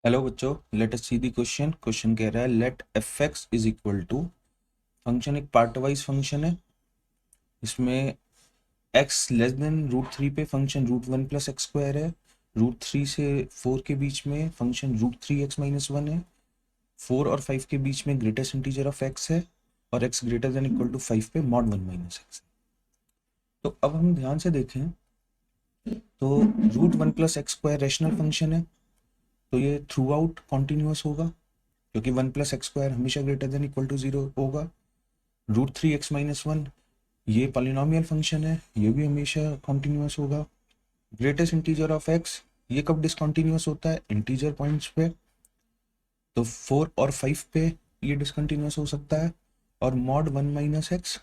Hello बच्चों, let us see the question. Question कह रहा है let f x is equal to, function एक पार्ट वाइज फंक्शन है। इसमें x less than root three पे function root one plus x square है। Root three से फोर के बीच में function root three x minus one है। फोर और फाइव के बीच में ग्रेटेस्ट इंटीजर ऑफ एक्स है और x greater than equal to five पे मॉड वन माइनस एक्स है। तो अब हम ध्यान से देखें तो root one plus x square rational function है, तो ये थ्रू आउट कॉन्टिन्यूस होगा क्योंकि वन प्लस एक्स स्क्वायर हमेशा greater than equal to zero होगा। Root three x minus one ये पॉलिनोमियल फंक्शन है, ये भी हमेशा कॉन्टिन्यूस होगा। ग्रेटेस्ट इंटीजर ऑफ एक्स ये कब डिसकंटिन्यूस होता है? इंटीजर पॉइंट्स पे। तो फोर और फाइव पे ये डिसकंटिन्यूस हो सकता है और मॉड वन माइनस एक्स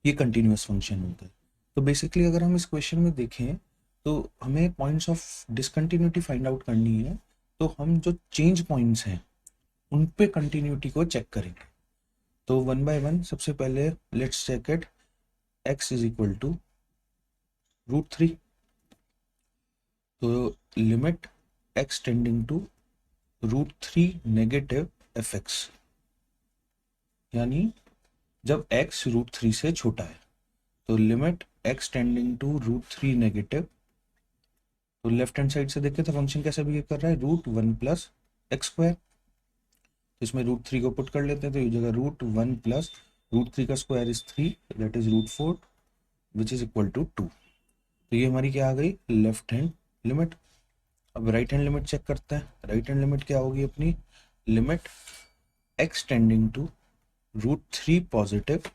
ये कंटिन्यूस फंक्शन होता है। तो बेसिकली अगर हम इस क्वेश्चन में देखें तो हमें points of discontinuity find out करनी है। तो हम जो चेंज पॉइंट्स हैं उन पे कंटिन्यूटी को चेक करेंगे। तो वन बाय वन सबसे पहले let's check it. X is equal to root three, तो limit x tending to root three negative f x, यानी जब एक्स रूट थ्री से छोटा है तो limit x tending to root three negative. तो लेफ्ट हैंड साइड से देखें तो फंक्शन कैसे बिहेव कर रहा है? Root one plus x square. तो इसमें रूट थ्री को पुट कर लेते हैं, तो ये जगह root one plus root three का square is three, that is root four which is equal to two. तो ये हमारी क्या आ गई? Left hand limit. अब राइट हैंड लिमिट चेक करते हैं। राइट हैंड लिमिट क्या होगी अपनी? Limit x tending to root three positive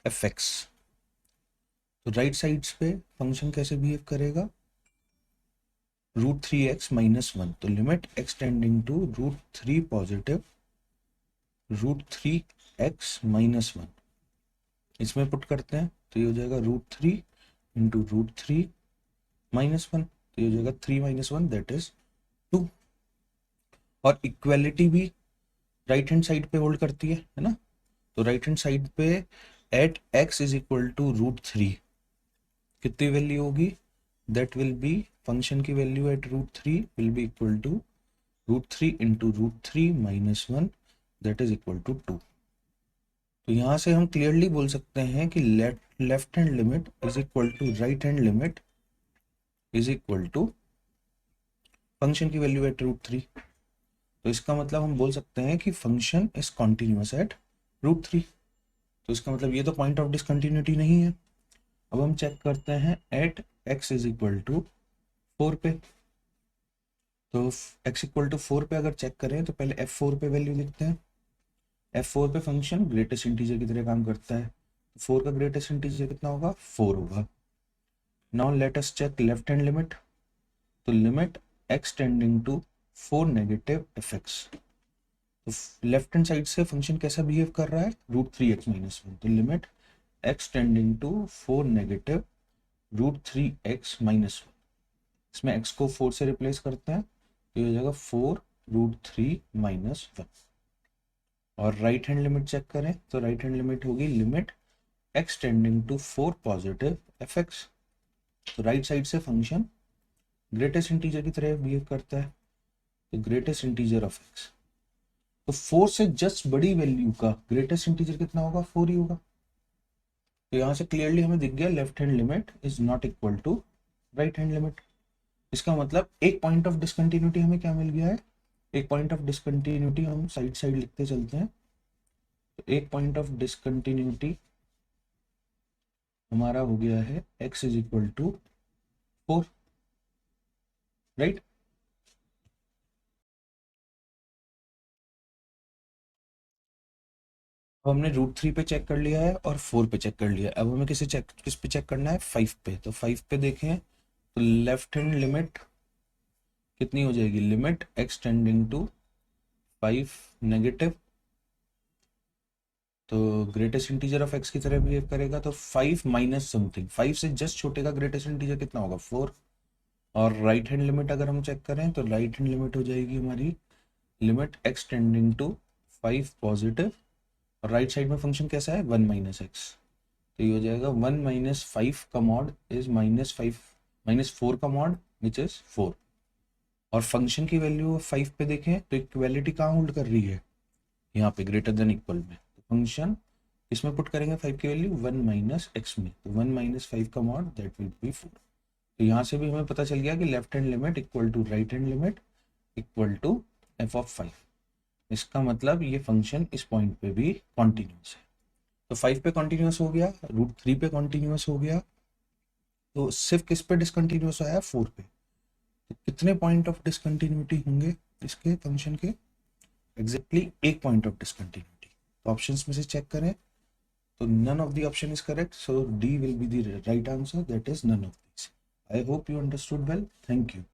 f x. तो राइट साइड्स पे फंक्शन कैसे बिहेव करेगा? Root three x minus one. तो limit x tending to root three positive root three x minus one, इसमें put करते हैं तो ये हो जाएगा root three into root three minus one. तो ये हो जाएगा three minus one that is two. और इक्वेलिटी भी राइट हैंड साइड पे होल्ड करती है ना। तो राइट हैंड साइड पे at x is equal to root three कितनी वैल्यू होगी? दैट विल बी फंक्शन की value at root three will be equal to root three into root three minus one that is equal to two. तो यहां से हम clearly बोल सकते हैं कि left hand limit is equal to right hand limit is equal to function की value at root three. तो इसका मतलब हम बोल सकते हैं कि function is continuous at root three. तो इसका मतलब ये तो पॉइंट ऑफ डिसकंटिन्यूटी नहीं है। अब हम चेक करते हैं at x is equal to four पे। तो एक्स इक्वल टू फोर पे अगर चेक करें तो पहले एफ फोर पे वैल्यू लिखते हैं। एफ फोर पे फंक्शन ग्रेटेस्ट इंटीजर की तरह काम करता है। फोर का ग्रेटेस्ट इंटीजर कितना होगा? फोर होगा। Now let us check left hand limit. तो limit x tending to four negative f x. तो लेफ्ट हैंड साइड से फंक्शन कैसा बिहेव कर रहा है? Root three x minus one. तो limit x tending to four negative root three x minus one. इसमें x को फोर से रिप्लेस करते हैं तो ये हो जाएगा four root three minus one. और राइट हैंड लिमिट चेक करें तो राइट हैंड लिमिट होगी limit x tending to four positive f x. तो राइट साइड से फंक्शन ग्रेटेस्ट इंटीजर की तरह बिहेव करता है, तो ग्रेटेस्ट इंटीजर ऑफ एक्स। तो फोर से जस्ट बड़ी वैल्यू का ग्रेटेस्ट इंटीजर कितना होगा? फोर ही होगा। तो यहां से क्लियरली हमें दिख गया left hand limit is not equal to right hand limit. इसका मतलब एक पॉइंट ऑफ डिसकंटिन्यूटी हमें क्या मिल गया है? एक पॉइंट ऑफ डिसकंटिन्यूटी हम साइड साइड लिखते चलते हैं। तो एक पॉइंट ऑफ डिसकंटिन्यूटी हमारा हो गया है x is equal to four, right. अब हमने रूट थ्री पे चेक कर लिया है और फोर पे चेक कर लिया है। अब हमें किस पे चेक करना है? फाइव पे। तो फाइव पे देखें तो लेफ्ट हैंड लिमिट कितनी हो जाएगी? Limit x tending to five negative. तो ग्रेटेस्ट इंटीजर ऑफ एक्स की तरह बिहेव करेगा तो फाइव माइनस समथिंग, फाइव से जस्ट छोटे का ग्रेटेस्ट इंटीजर कितना होगा? फोर। और राइट हैंड लिमिट अगर हम चेक करें तो राइट हैंड लिमिट हो जाएगी हमारी limit x tending to five positive. और राइट साइड में फंक्शन कैसा है? One minus x. तो ये हो जाएगा वन माइनस फाइव का mod is minus five minus four का मॉड विच इज फोर। और फंक्शन की वैल्यू 5 पे देखें तो इक्वलिटी कहाँ होल्ड कर रही है, यहाँ पे ग्रेटर देन इक्वल में। तो फंक्शन इसमें पुट करेंगे 5 की वैल्यू 1 माइनस एक्स में, तो 1 माइनस 5 का मॉड दैट विल बी 4। तो यहाँ से भी हमें पता चल गया कि left hand limit equal to right hand limit equal to f of 5। इसका मतलब ये फंक्शन इस पॉइंट पे भी कॉन्टिन्यूस है। तो 5 पे कॉन्टिन्यूस हो गया, रूट 3 पे कॉन्टिन्यूस हो गया, तो सिर्फ किस पे डिसकंटिन्यूस आया, 4 पे। तो कितने पॉइंट ऑफ डिसकंटिन्यूटी होंगे इसके फंक्शन के, एग्जैक्टली एक पॉइंट ऑफ डिसकंटिन्यूटी। तो ऑप्शंस में से चेक करें तो none of the option is correct, so D will be the right answer, that is none of these. I hope you understood well. Thank you.